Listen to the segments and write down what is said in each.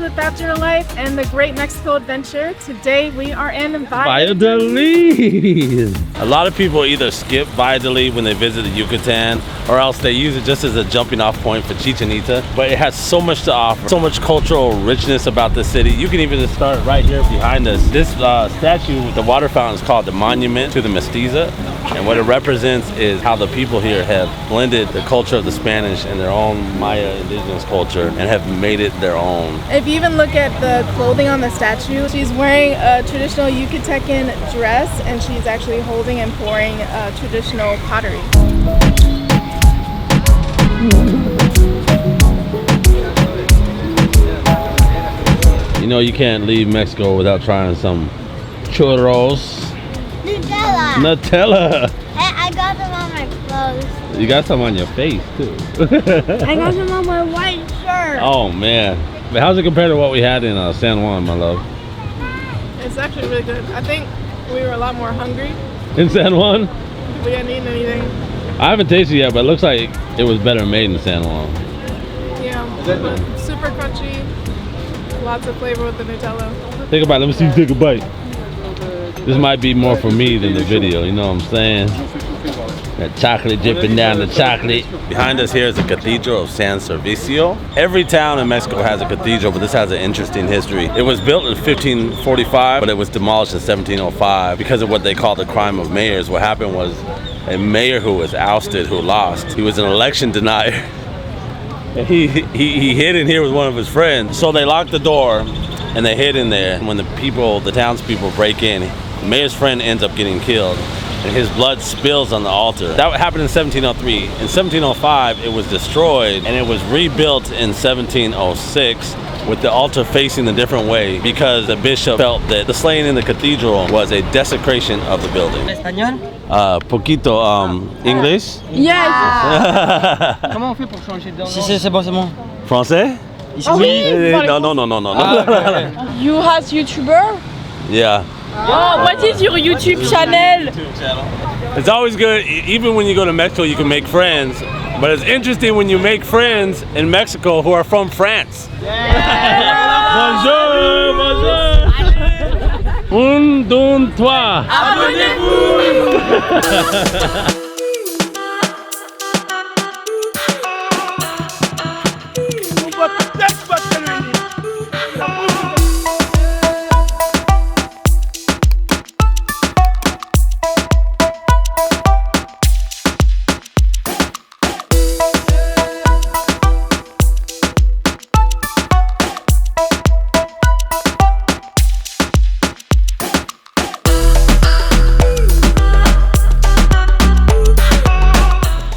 with Bachelor Life and the Great Mexico Adventure. Today we are in Valladolid. A lot of people either skip Valladolid when they visit the Yucatan, or else they use it just as a jumping off point for Chichen Itza. But it has so much to offer, so much cultural richness about the city. You can even just start right here behind us. This statue with the water fountain is called the Monument to the Mestiza. And what it represents is how the people here have blended the culture of the Spanish and their own Maya indigenous culture and have made it their own. If you even look at the clothing on the statue, she's wearing a traditional Yucatecan dress and she's actually holding and pouring traditional pottery. You know you can't leave Mexico without trying some churros. Nutella! I got them on my clothes. You got some on your face too. I got them on my white shirt. Oh man. But how's it compared to what we had in San Juan, my love? It's actually really good. I think we were a lot more hungry. In San Juan? We hadn't eaten anything. I haven't tasted it yet, but it looks like it was better made in San Juan. Yeah, super crunchy. Lots of flavor with the Nutella. Take a bite. Let me see you take a bite. This might be more for me than the video, you know what I'm saying? That chocolate dripping down the chocolate. Behind us here is the Cathedral of San Servicio. Every town in Mexico has a cathedral, but this has an interesting history. It was built in 1545, but it was demolished in 1705 because of what they call the crime of mayors. What happened was a mayor who was ousted, who lost. He was an election denier. And he hid in here with one of his friends. So they locked the door and they hid in there. When the townspeople break in, the mayor's friend ends up getting killed and his blood spills on the altar. That happened in 1703. In 1705, it was destroyed and it was rebuilt in 1706 with the altar facing a different way because the bishop felt that the slaying in the cathedral was a desecration of the building. Poquito, English? Yes! Comment on fait pour changer d'ordre? C'est bon. Français? Oui. No. You has YouTuber? Yeah. Oh, what is your YouTube channel? It's always good, even when you go to Mexico, you can make friends. But it's interesting when you make friends in Mexico who are from France. Bonjour, bonjour. Un, deux, trois. Abonnez-vous.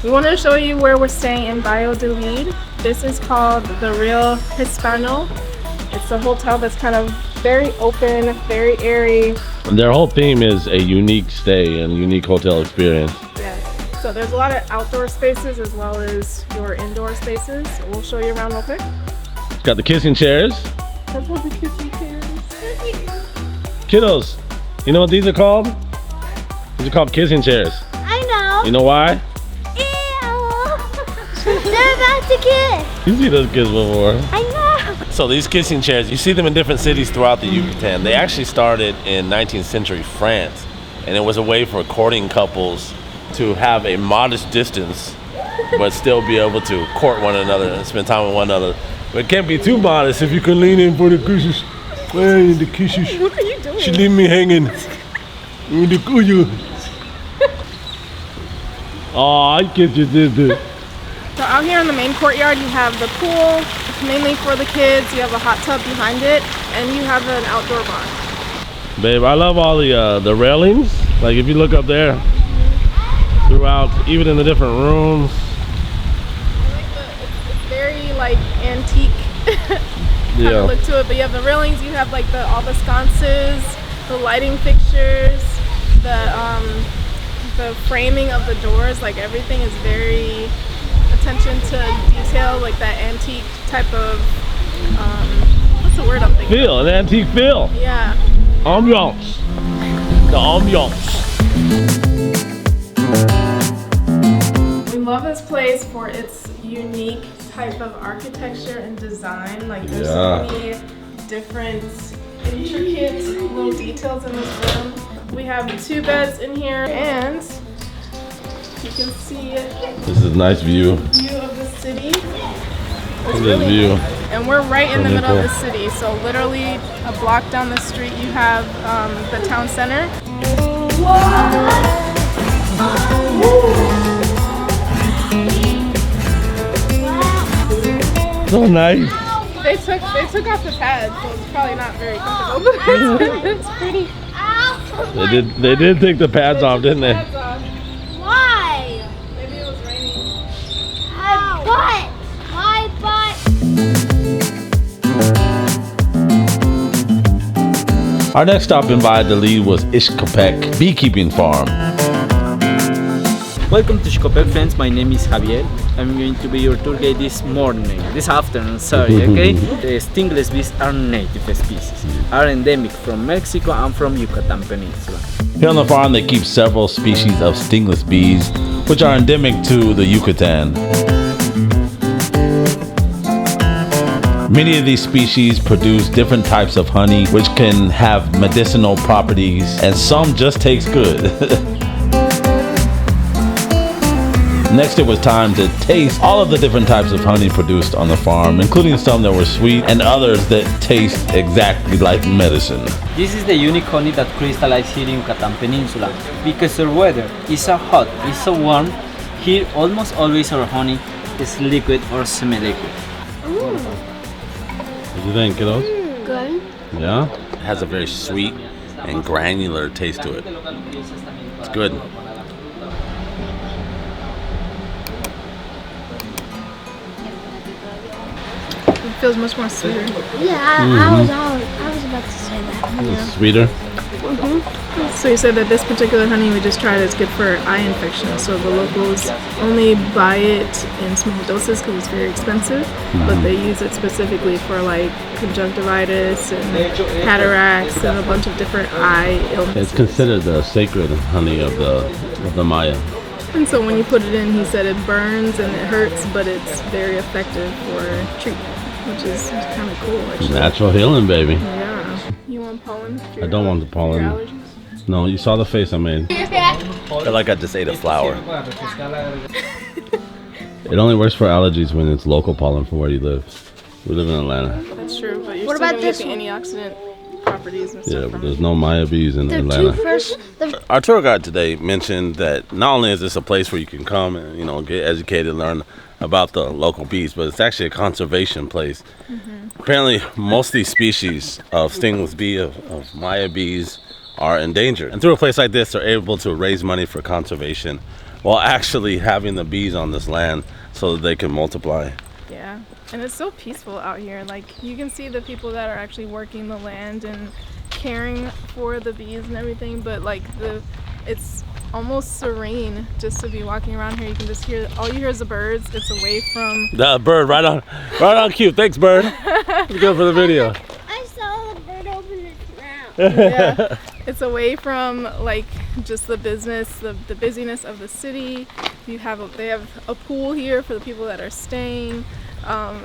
We want to show you where we're staying in Valladolid. This is called the Real Hispano. It's a hotel that's kind of very open, very airy. And their whole theme is a unique stay and a unique hotel experience. Yes. So there's a lot of outdoor spaces as well as your indoor spaces. We'll show you around real quick. It's got the kissing chairs. That's what the kissing chairs. Kiddos, you know what these are called? These are called kissing chairs. I know. You know why? They're about to kiss. You've seen those kids before. I know. So these kissing chairs, you see them in different cities throughout the Yucatan. They actually started in 19th century France, and it was a way for courting couples to have a modest distance, but still be able to court one another and spend time with one another. But it can't be too modest if you can lean in for the kisses. Hey, the kisses. What are you doing? She leave me hanging. Oh, I get you, sister. So out here in the main courtyard, you have the pool, mainly for the kids. You have a hot tub behind it, and you have an outdoor bar. Babe, I love all the railings. Like if you look up there, throughout, even in the different rooms. It's very like antique kind of look to it. But you have the railings, you have like all the sconces, the lighting fixtures, the framing of the doors. Like everything is very attention to detail, like that antique type of what's the word I'm thinking? Feel, an antique feel. Yeah. Ambiance. The ambiance. We love this place for its unique type of architecture and design. Like there's so many different intricate little details in this room. We have 2 beds in here, and you can see This is a nice view. view of the city. Look at this view. And we're right in the middle of the city, so literally a block down the street you have the town center. So nice. They took off the pads, so it's probably not very comfortable, but it's pretty. They did take the pads off, didn't they? Pads off. Why? Maybe it was raining. My butt. Our next stop in Valladolid was Ixcopec Beekeeping Farm. Welcome to Xcopec, friends. My name is Javier. I'm going to be your tour guide this afternoon, sorry, okay? The stingless bees are native species, are endemic from Mexico and from Yucatan Peninsula. Here on the farm, they keep several species of stingless bees, which are endemic to the Yucatan. Many of these species produce different types of honey, which can have medicinal properties, and some just taste good. Next, it was time to taste all of the different types of honey produced on the farm, including some that were sweet and others that taste exactly like medicine. This is the unique honey that crystallizes here in Yucatan Peninsula. Because our weather is so hot, it's so warm, here almost always our honey is liquid or semi-liquid. What do you think, kiddos? Good. Yeah? It has a very sweet and granular taste to it. It's good. It feels much more sweeter. Yeah, I was about to say that. It's sweeter. So you said that this particular honey we just tried is good for eye infection. So the locals only buy it in small doses because it's very expensive, but they use it specifically for like conjunctivitis and cataracts and a bunch of different eye illnesses. It's considered the sacred honey of the Maya. And so when you put it in, he said it burns and it hurts, but it's very effective for treatment, which is kind of cool actually. Natural healing, baby. Yeah. You want pollen? I don't want the pollen. Your allergies? No, you saw the face I made. I feel like I just ate a flower. It only works for allergies when it's local pollen from where you live. We live in Atlanta. That's true, but you're What still about gonna get this the one? antioxidant properties and Yeah, stuff but from there's it. no Maya bees in The Atlanta. two first. Our tour guide today mentioned that not only is this a place where you can come and get educated, learn about the local bees, but it's actually a conservation place. Apparently, most of these species of stingless bee, of Maya bees, are endangered. And through a place like this, they're able to raise money for conservation while actually having the bees on this land so that they can multiply. Yeah, and it's so peaceful out here. Like you can see the people that are actually working the land and caring for the bees and everything, but like it's almost serene just to be walking around here. You can just hear, all you hear is the birds. It's away from The bird, right on cue. Thanks, bird. It's good for the video. I saw the bird open its mouth. yeah, it's away from like just the business, the busyness of the city. They have a pool here for the people that are staying.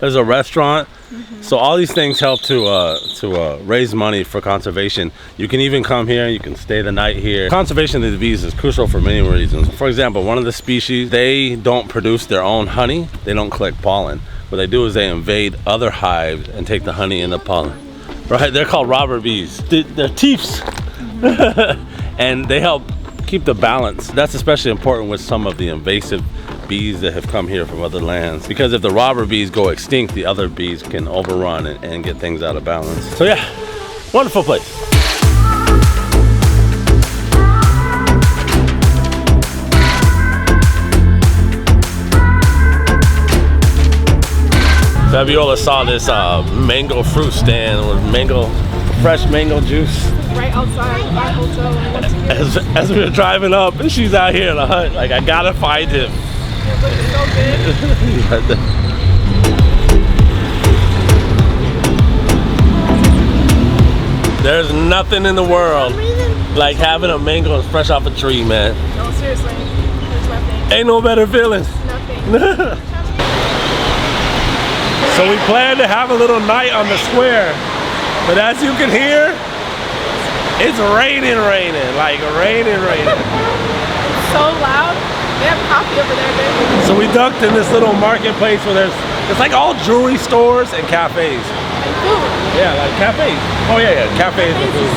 There's a restaurant. So all these things help to raise money for conservation. You can even come here, you can stay the night here. Conservation of the bees is crucial for many reasons. For example, one of the species, they don't produce their own honey. They don't collect pollen. What they do is they invade other hives and take the honey and the pollen. Right, they're called robber bees. They're thieves. And they help keep the balance. That's especially important with some of the invasive bees that have come here from other lands, because if the robber bees go extinct, the other bees can overrun and get things out of balance. So yeah, wonderful place. Fabeola saw this mango fruit stand with fresh mango juice. Right outside our hotel. When we went to As we were driving up, and she's out here in a hunt, like, I gotta find him. it looked so good. There's nothing in the world like having a mango that's fresh off a tree, man. No, seriously, there's nothing. Ain't no better feelings. Nothing. So we plan to have a little night on the square. But as you can hear, it's raining, like raining. So loud. They have coffee over there, baby. So we ducked in this little marketplace where it's like all jewelry stores and cafes. And food. Yeah, like cafes. Oh yeah, cafes and food.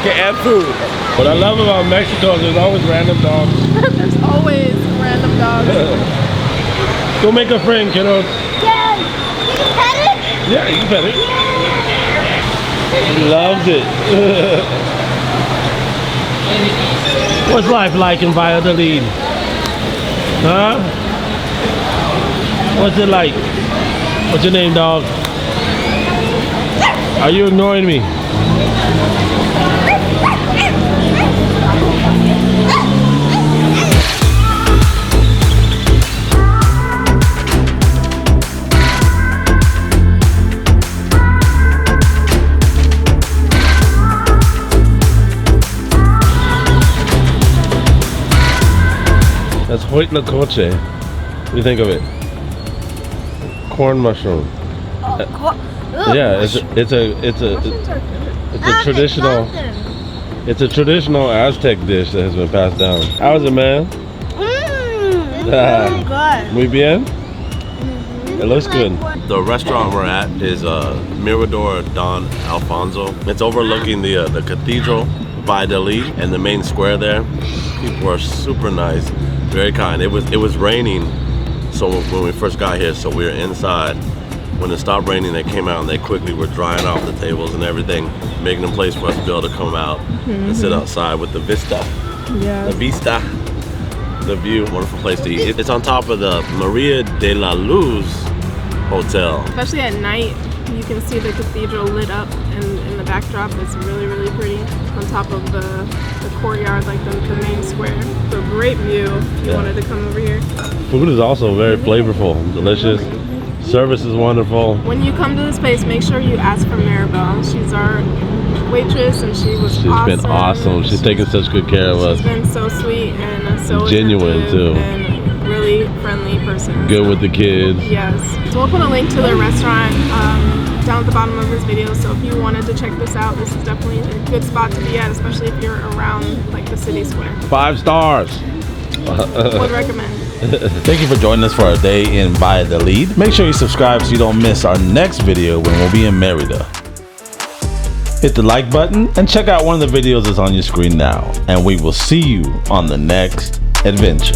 Okay, and food. What I love about Mexico is there's always random dogs. There's always random dogs. Go make a friend, kiddo. Yeah. You can pet it? Yeah, you can pet it. He loves it. What's life like in Valladolid? Huh? What's it like? What's your name, dog? Are you ignoring me? That's huitlacoche. What do you think of it? Corn mushroom. Yeah, it's a traditional. It's a traditional Aztec dish that has been passed down. How is it, man? It's really good. Muy bien. It looks good. The restaurant we're at is Mirador Don Alfonso. It's overlooking the cathedral, Valladolid, and the main square there. People are super nice, very kind. It was raining, so when we first got here, so we were inside. When it stopped raining, they came out and they quickly were drying off the tables and everything, making a place for us to be able to come out and sit outside with the vista. Yeah. The vista, the view. Wonderful place to eat. It's on top of the Maria de la Luz Hotel. Especially at night, you can see the cathedral lit up, and in the backdrop, it's really, really pretty. On top of the courtyard, like the main square. So great view if you wanted to come over here. Food is also very flavorful, delicious. Service is wonderful. When you come to this place, make sure you ask for Maribel. She's our waitress, and she's awesome. Been awesome. She's taken such good care of us. She's been so sweet and so Genuine, too. and really friendly person. Good with the kids. Yes. So we'll put a link to their restaurant down at the bottom of this video. So if you wanted to check this out, this is definitely a good spot to be at, especially if you're around like the city square. 5 stars. Would recommend. Thank you for joining us for our day in Valladolid. Make sure you subscribe so you don't miss our next video when we'll be in Merida. Hit the like button and check out one of the videos that's on your screen now. And we will see you on the next adventure.